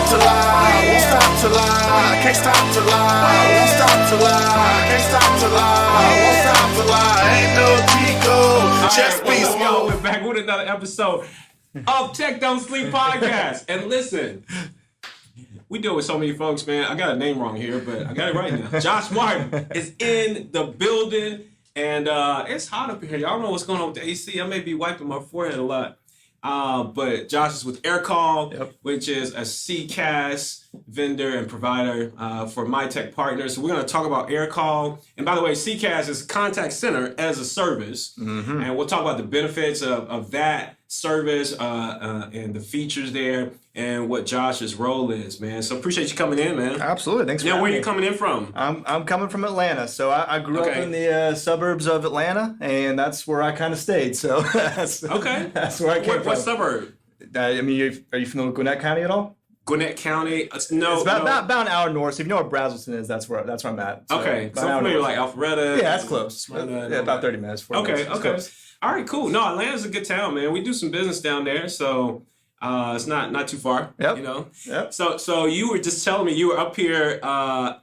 to lie, won't stop to lie, can't stop to lie, won't stop to lie, can't stop to lie, won't stop to lie, ain't no Chico, just be small. We're back with another episode of TechDontSleep Podcast. And listen, we deal with so many folks, man. I got a name wrong here, but I got it right now. Josh Martin is in the building, and it's hot up here. Y'all don't know what's going on with the AC. I may be wiping my forehead a lot. But Josh is with Aircall, which is a CCaaS vendor and provider for MitechPartners. So we're going to talk about Aircall. And by the way, CCaaS is contact center as a service. Mm-hmm. And we'll talk about the benefits of that service and the features there and what Josh's role is, man. So appreciate you coming in, man. Absolutely. Thanks for having me. Where are you coming in from? I'm coming from Atlanta. So I grew up in the suburbs of Atlanta, and that's where I kind of stayed. So that's where I came from. What suburb? I mean, are you familiar with Gwinnett County at all? Gwinnett County? No. It's about an hour north. So if you know where Brazelton is, that's where I'm at. So okay. So I'm familiar like Alpharetta. Yeah, that's close. About 30 minutes. 40 minutes. Okay. All right, cool. No, Atlanta's a good town, man. We do some business down there, so it's not too far. Yep. You know. Yep. So you were just telling me you were up here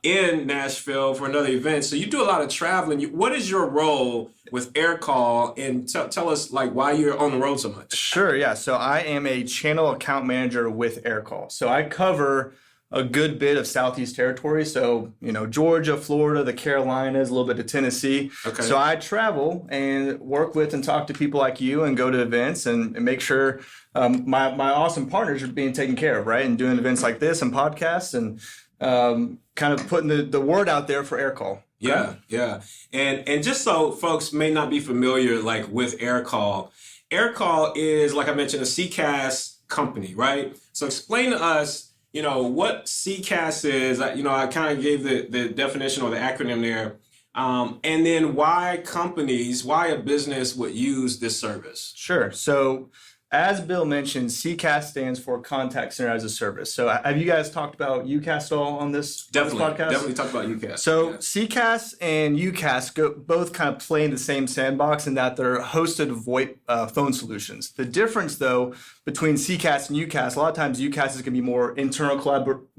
in Nashville for another event. So you do a lot of traveling. What is your role with Aircall, and tell us like why you're on the road so much? Sure. Yeah. So I am a channel account manager with Aircall. So I cover a good bit of Southeast territory. So, Georgia, Florida, the Carolinas, a little bit of Tennessee. Okay. So I travel and work with and talk to people like you and go to events and make sure my awesome partners are being taken care of, right? And doing events like this and podcasts and kind of putting the word out there for Aircall. Yeah. And just so folks may not be familiar like with Aircall is, like I mentioned, a CCaaS company, right? So explain to us, what CCaaS is. I kind of gave the definition or the acronym there. And then why a business would use this service? Sure. So as Bill mentioned, CCaaS stands for Contact Center as a Service. So have you guys talked about UCaaS at all on this podcast? Definitely talked about UCaaS. So CCaaS and UCaaS both kind of play in the same sandbox in that they're hosted VoIP phone solutions. The difference, though, between CCaaS and UCaaS, a lot of times UCaaS is going to be more internal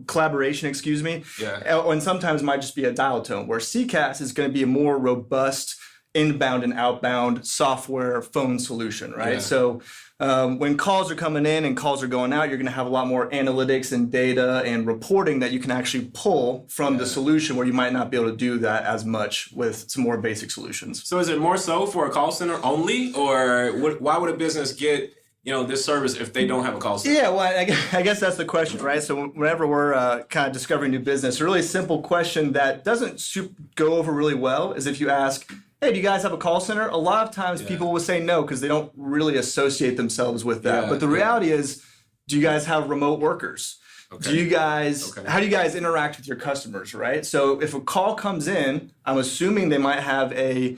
collaboration, and sometimes it might just be a dial tone, where CCaaS is going to be a more robust inbound and outbound software phone solution, right? Yeah. So when calls are coming in and calls are going out, you're going to have a lot more analytics and data and reporting that you can actually pull from the solution, where you might not be able to do that as much with some more basic solutions. So is it more so for a call center only, or why would a business get this service if they don't have a call center? Yeah, well, I guess that's the question, right? So whenever we're kind of discovering new business, a really simple question that doesn't go over really well is if you ask, hey, do you guys have a call center? A lot of times people will say no because they don't really associate themselves with that. Yeah, but the reality is, do you guys have remote workers? Okay. How do you guys interact with your customers, right? So if a call comes in, I'm assuming they might have a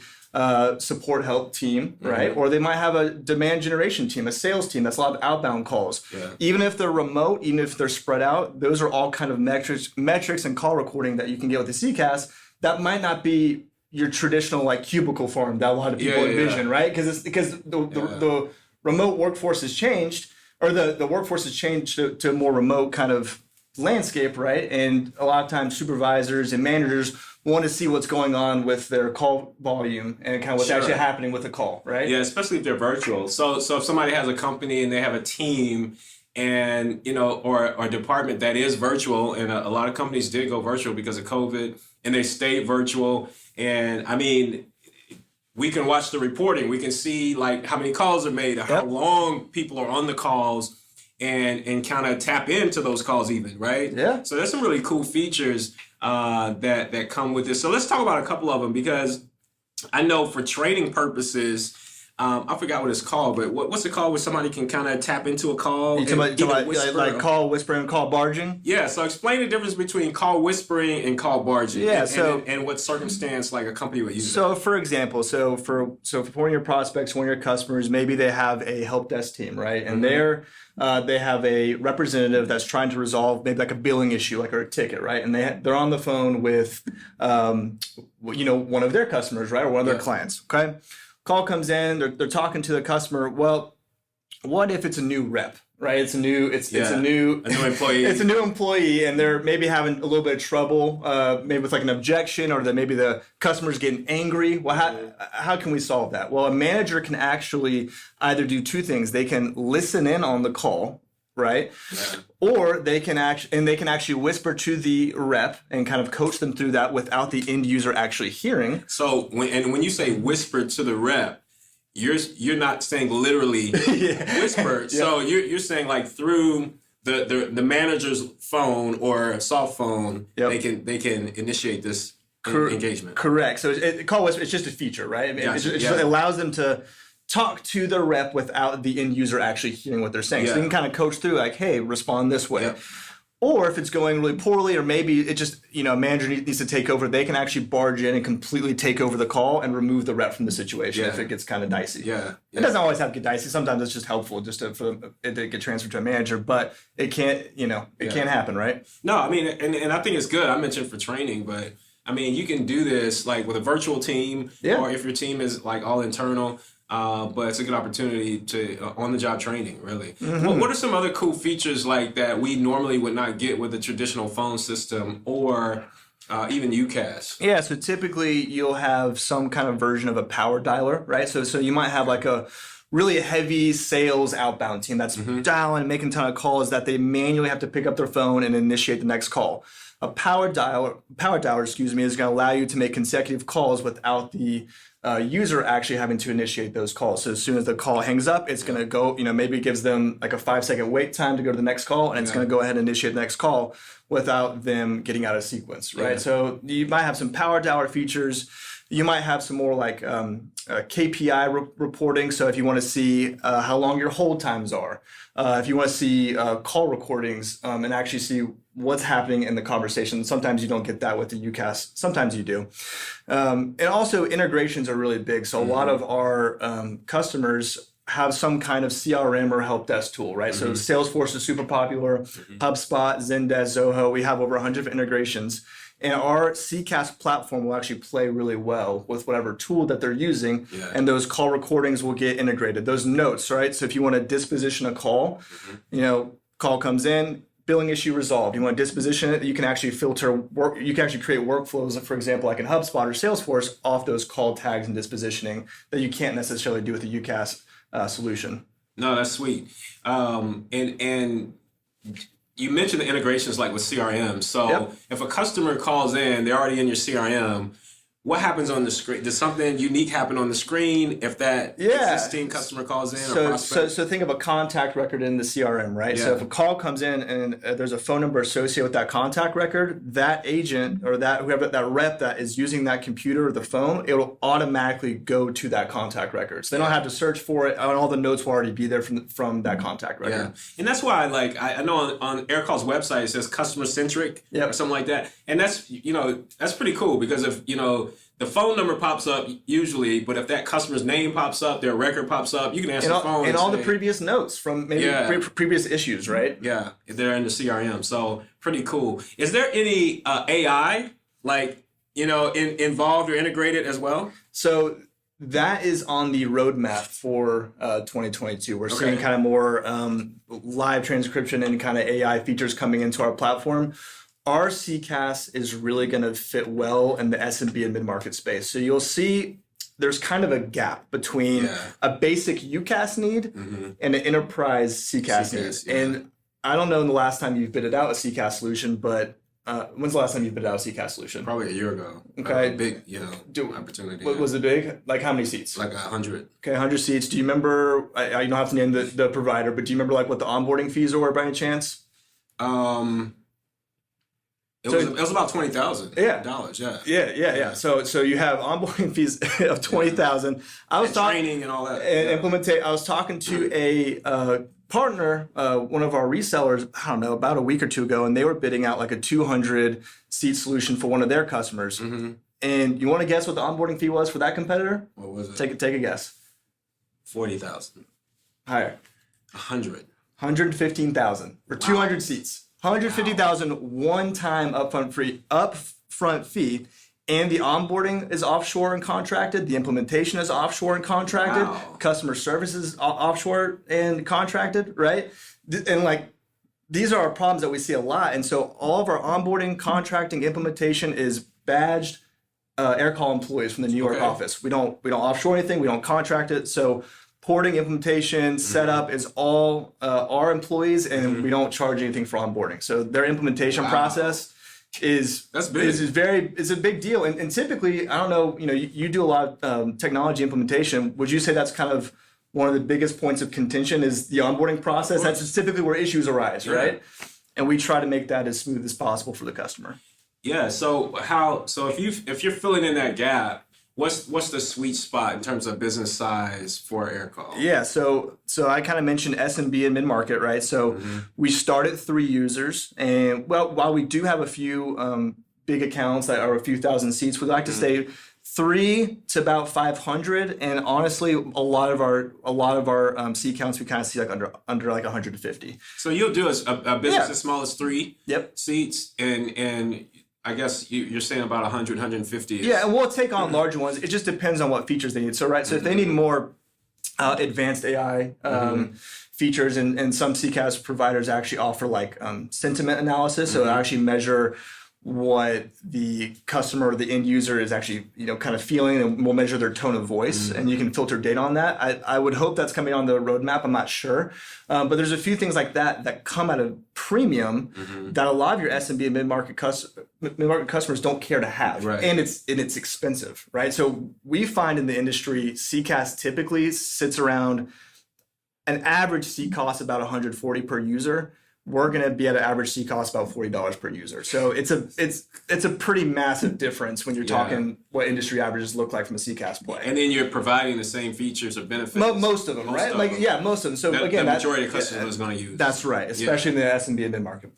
support help team, right? Mm-hmm. Or they might have a demand generation team, a sales team. That's a lot of outbound calls. Yeah. Even if they're remote, even if they're spread out, those are all kind of metrics and call recording that you can get with the CCaaS that might not be your traditional like cubicle farm that a lot of people envision, right? Because the remote workforce has changed, or the workforce has changed to a more remote kind of landscape, right? And a lot of times supervisors and managers want to see what's going on with their call volume and kind of what's actually happening with the call, right? Yeah, especially if they're virtual. So if somebody has a company and they have a team and, or a department that is virtual, and a lot of companies did go virtual because of COVID, and they stayed virtual. And I mean, we can watch the reporting. We can see like how many calls are made, how long people are on the calls, and kind of tap into those calls even, right? Yeah. So there's some really cool features that come with this. So let's talk about a couple of them, because I know for training purposes, I forgot what it's called, but what's it called where somebody can kind of tap into a call? You talking about like call whispering and call barging? Yeah, so explain the difference between call whispering and call barging. Yeah, and what circumstance like a company would use it. So for example, for one of your prospects, one of your customers, maybe they have a help desk team, right? And they have a representative that's trying to resolve maybe like a billing issue, like or a ticket, right? And they're on the phone with one of their customers, right, or one of their clients, okay? Call comes in, they're talking to the customer. Well, what if it's a new rep, right? It's a new employee. It's a new employee, and they're maybe having a little bit of trouble, maybe with like an objection, or that maybe the customer's getting angry. Well, how can we solve that? Well, a manager can actually either do two things. They can listen in on the call, right? Yeah. Or they can actually whisper to the rep and kind of coach them through that without the end user actually hearing. So when you say whisper to the rep, you're not saying literally whisper. Yeah. So you're saying like through the manager's phone or soft phone, they can initiate this engagement. Correct. So call whisper, it's just a feature, right? Gotcha. It allows them to talk to the rep without the end user actually hearing what they're saying. So you can kind of coach through like, hey, respond this way. Or if it's going really poorly, or maybe it just, a manager needs to take over, they can actually barge in and completely take over the call and remove the rep from the situation if it gets kind of dicey. It doesn't always have to get dicey. Sometimes it's just helpful just for it to get transferred to a manager, but it can't, it can't happen, right? No, I mean, and I think it's good. I mentioned for training, but I mean, you can do this like with a virtual team or if your team is like all internal. But it's a good opportunity to on-the-job training, really. Mm-hmm. What are some other cool features like that we normally would not get with a traditional phone system or even UCaaS? Yeah, so typically you'll have some kind of version of a power dialer, right? So you might have like a really heavy sales outbound team that's dialing and making a ton of calls that they manually have to pick up their phone and initiate the next call. A power dialer, is going to allow you to make consecutive calls without the user actually having to initiate those calls. So as soon as the call hangs up, it's going to go, maybe it gives them like a 5-second wait time to go to the next call, and it's going to go ahead and initiate the next call without them getting out of sequence, right? So you might have some power dialer features. You might have some more like KPI reporting. So if you want to see how long your hold times are, if you want to see call recordings and actually see what's happening in the conversation. Sometimes you don't get that with the UCaaS. Sometimes you do. And also integrations are really big. So a lot of our customers have some kind of CRM or help desk tool, right? So Salesforce is super popular. HubSpot, Zendesk, Zoho, we have over 100 integrations. And our CCaaS platform will actually play really well with whatever tool that they're using. And those call recordings will get integrated. Those notes, right? So if you want to disposition a call, call comes in, billing issue resolved. You want to disposition it, you can actually filter work. You can actually create workflows, for example, like in HubSpot or Salesforce, off those call tags and dispositioning that you can't necessarily do with a UCaaS solution. No, that's sweet. And you mentioned the integrations like with CRM. So if a customer calls in, they're already in your CRM. What happens on the screen? Does something unique happen on the screen if that existing customer calls in or prospect? So think of a contact record in the CRM, right? So if a call comes in and there's a phone number associated with that contact record, that agent or that rep that is using that computer or the phone, it will automatically go to that contact record. So they don't have to search for it, and all the notes will already be there from that contact record. Yeah, and that's why I know on Aircall's website it says customer centric or something like that, and that's that's pretty cool because if the phone number pops up usually, but if that customer's name pops up, their record pops up, you can answer the phone. And all the previous notes from maybe previous issues, right? Yeah, they're in the CRM. So pretty cool. Is there any AI involved or integrated as well? So that is on the roadmap for 2022. We're seeing kind of more live transcription and kind of AI features coming into our platform. Our CCaaS is really going to fit well in the SMB and mid-market space. So you'll see there's kind of a gap between a basic UCaaS need and an enterprise CCaaS need. And I don't know the last time you've bitted out a CCaaS solution, but when's the last time you bitted out a CCaaS solution? Probably a year ago. Okay. Big, opportunity. Was it big? Like how many seats? Like 100. Okay, 100 seats. Do you remember, you don't have to name the provider, but do you remember like what the onboarding fees were by any chance? It was about $20,000. Yeah. So you have onboarding fees of $20,000. I was talking training and all that. And I was talking to a partner, one of our resellers, I don't know, about a week or two ago, and they were bidding out like a 200 seat solution for one of their customers. And you want to guess what the onboarding fee was for that competitor? What was it? Take a guess. $40,000. Higher. 100. $115,000 for 200 seats. $150,000 one-time upfront fee, and the onboarding is offshore and contracted. The implementation is offshore and contracted. Wow. Customer service is offshore and contracted, right? And like, these are our problems that we see a lot. And so all of our onboarding, contracting, implementation is badged Aircall employees from the New York office. We don't offshore anything. We don't contract it. So porting, implementation, setup is all our employees, and we don't charge anything for onboarding. So their implementation process is a big deal. And typically, I don't know, you do a lot of technology implementation. Would you say that's kind of one of the biggest points of contention is the onboarding process? That's typically where issues arise, right? And we try to make that as smooth as possible for the customer. Yeah. So if you're filling in that gap, what's the sweet spot in terms of business size for Aircall? Yeah. So I kind of mentioned SMB and mid-market, right? So we start at 3 users, and while we do have a few big accounts that are a few thousand seats, we like to stay 3 to about 500, and honestly, a lot of our seat counts we kind of see like under like 150. So you'll do a business as small as 3 seats, and I guess you're saying about 100, 150. Yeah, and we'll take on larger ones. It just depends on what features they need. So if they need more advanced AI features, and some CCaaS providers actually offer like sentiment analysis, so it actually measure what the customer or the end user is actually kind of feeling, and we'll measure their tone of voice, and you can filter data on that. I would hope that's coming on the roadmap. I'm not sure, but there's a few things like that come out of premium that a lot of your SMB and mid-market customers don't care to have, and it's expensive, right? So we find in the industry, CCaaS typically sits around an average seat cost about $140 per user. We're going to be at an average seat cost about $40 per user. So it's a pretty massive difference when you're talking what industry averages look like from a CCaaS play. And then you're providing the same features or benefits. Most of them, right? Most of them. So again, the majority of customers are going to use. That's right, especially in the SMB and mid-market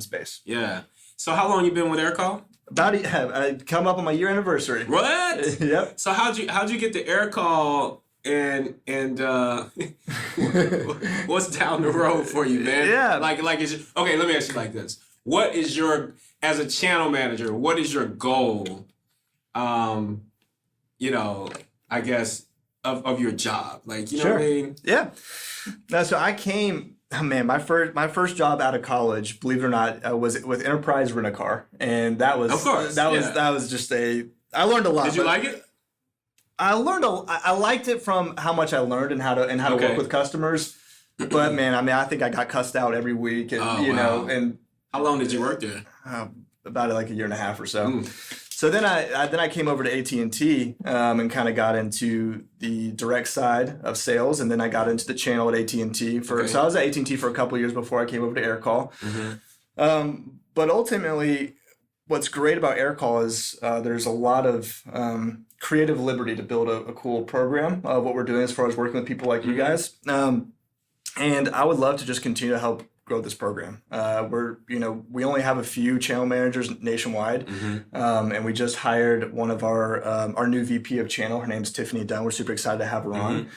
space. Yeah. So how long you been with Aircall? I come up on my year anniversary. What? Yep. So how'd you get the Aircall? And what's down the road for you, man? Yeah. Okay, let me ask you like this. What is as a channel manager, what is your goal, I guess, of your job? Like, you know what I mean? Yeah. No, so I came, my first job out of college, believe it or not, was with Enterprise Rent-A-Car. And that was, of course, that was just I learned a lot. Did you like it? I liked it from how much I learned and how to work with customers. But man, I think I got cussed out every week, and and how long did you work there? About like a year and a half or so. So then I came over to AT&T and kind of got into the direct side of sales, and then I got into the channel at AT&T so I was at AT&T for a couple of years before I came over to Aircall. But ultimately, what's great about Aircall is there's a lot of creative liberty to build a cool program of what we're doing as far as working with people like you guys. And I would love to just continue to help grow this program. We only have a few channel managers nationwide, and we just hired one of our new VP of channel. Her name's Tiffany Dunn. We're super excited to have her on.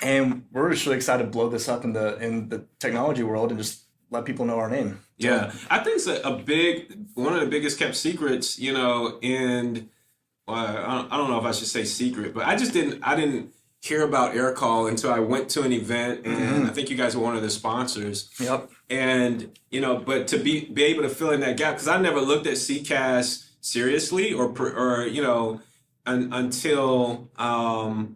And we're just really excited to blow this up in the technology world and just let people know our name. Yeah, I think it's one of the biggest kept secrets, and I don't know if I should say secret, but I didn't hear about Aircall until I went to an event, and I think you guys were one of the sponsors. Yep. And but to be able to fill in that gap, because I never looked at CCaaS seriously, or until an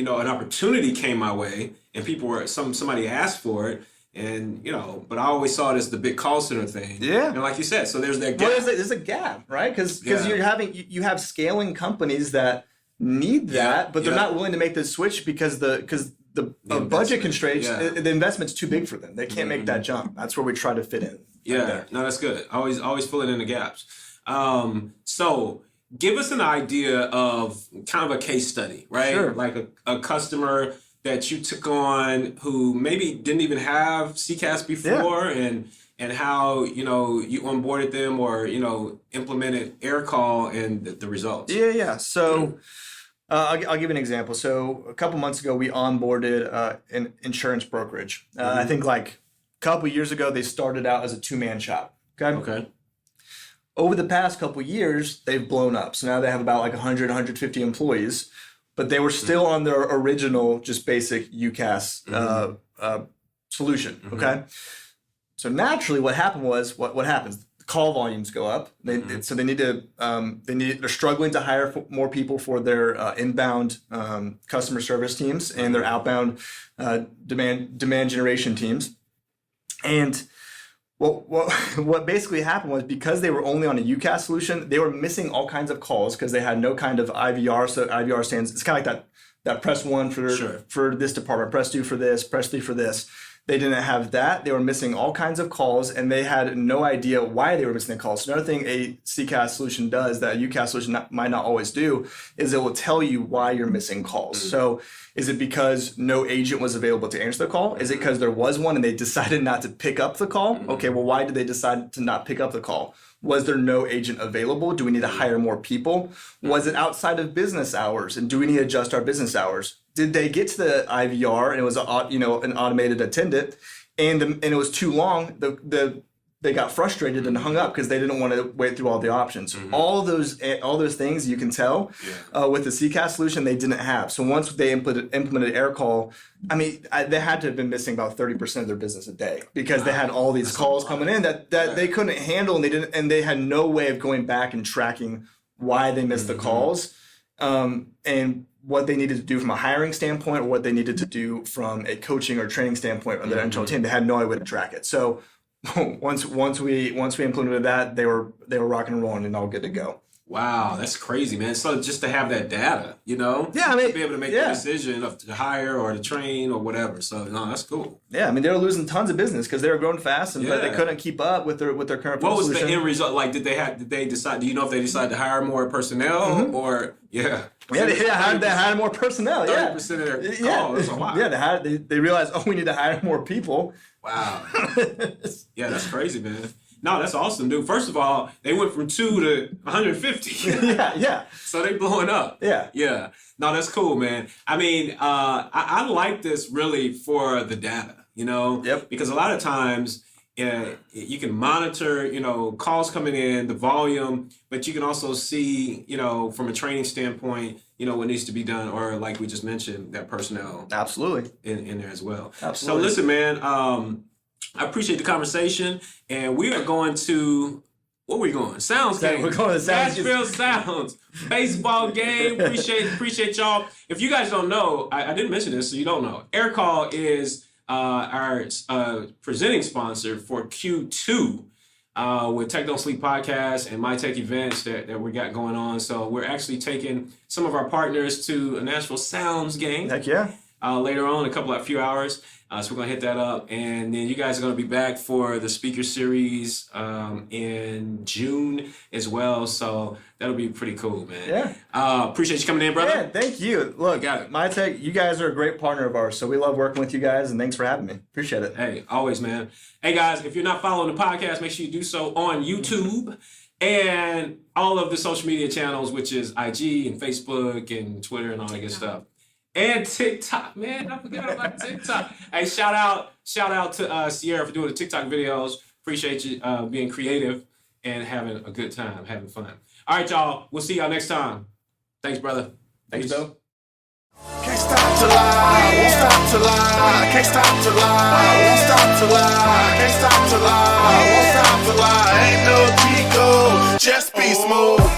opportunity came my way, and somebody asked for it. And but I always saw it as the big call center thing. Yeah, and like you said, so there's that gap. Well, there's a gap, right? Because you have scaling companies that need that, but they're not willing to make the switch because the budget constraints. The investment's too big for them. They can't make that jump. That's where we try to fit in. Yeah, no, that's good. Always filling in the gaps. So give us an idea of kind of a case study, right? Sure. Like a customer that you took on who maybe didn't even have CCaaS before, and how you onboarded them or implemented Aircall and the results. Yeah. So I'll give you an example. So a couple months ago, we onboarded an insurance brokerage. I think like a couple years ago, they started out as a 2-man shop. Okay. Over the past couple of years, they've blown up. So now they have about like 100, 150 employees, but they were still on their original, just basic UCaaS solution. Okay. So naturally what happened was, what happens? Call volumes go up. So they need to, they're struggling to hire more people for their inbound customer service teams and their outbound demand generation teams. And what basically happened was, because they were only on a UCaaS solution, they were missing all kinds of calls because they had no kind of IVR. So IVR stands, it's kind of like that press 1 for this department, press 2 for this, press 3 for this. They didn't have that. They were missing all kinds of calls, and they had no idea why they were missing the calls. So another thing a CCaaS solution does that a UCaaS solution might not always do is it will tell you why you're missing calls. So is it because no agent was available to answer the call? Is it because there was one and they decided not to pick up the call? Okay, well, why did they decide to not pick up the call? Was there no agent available? Do we need to hire more people? Was it outside of business hours? And do we need to adjust our business hours? Did they get to the IVR and it was an automated attendant and it was too long? They got frustrated and hung up because they didn't want to wait through all the options. All those things you can tell with the CCaaS solution they didn't have. So once they implemented Aircall, I mean, they had to have been missing about 30% of their business a day because they had all these calls coming in that they couldn't handle, and they had no way of going back and tracking why they missed the calls, and what they needed to do from a hiring standpoint, or what they needed to do from a coaching or training standpoint on their internal team. They had no way to track it. So once we implemented that, they were rocking and rolling and all good to go. Wow, that's crazy, man. So just to have that data, to be able to make the decision of to hire or to train or whatever. So no, that's cool. Yeah, I mean, they were losing tons of business because they were growing fast, but they couldn't keep up with their current. What was solution. The end result? Like, did they decide? Do you know if they decided to hire more personnel or they hired more personnel. 30% of their calls. That's a lot. Yeah, they realized, we need to hire more people. Wow. Yeah, that's crazy, man. No, that's awesome, dude. First of all, they went from 2 to 150. Yeah. So they blowing up. Yeah. No, that's cool, man. I mean, I like this really for the data, Yep. Because a lot of times you can monitor, calls coming in, the volume, but you can also see, from a training standpoint, what needs to be done, or like we just mentioned, that personnel. Absolutely. In there as well. Absolutely. So listen, man, I appreciate the conversation, and we are going to, where are we going? Sounds game. We're going to Sounds. Nashville Sounds. Baseball game. Appreciate y'all. If you guys don't know, I didn't mention this, so you don't know. Aircall is our presenting sponsor for Q2 with TechDontSleep Podcast and MitechPartners events that we got going on. So we're actually taking some of our partners to a Nashville Sounds game. Heck yeah. Later on, a few hours. So we're going to hit that up. And then you guys are going to be back for the speaker series in June as well. So that'll be pretty cool, man. Yeah. Appreciate you coming in, brother. Yeah, thank you. Look, Mitech, you guys are a great partner of ours. So we love working with you guys, and thanks for having me. Appreciate it. Hey, always, man. Hey, guys, if you're not following the podcast, make sure you do so on YouTube and all of the social media channels, which is IG and Facebook and Twitter and all that good stuff. And TikTok, man. I forgot about TikTok. Hey, shout out to Sierra for doing the TikTok videos. Appreciate you being creative and having a good time, having fun. All right, y'all. We'll see y'all next time. Thanks, brother. Thanks, Bill. Can't stop to lie, won't stop to lie. Can't stop to lie, won't stop to lie. Can't stop to lie, won't stop to lie. Ain't no Chico, just be smooth.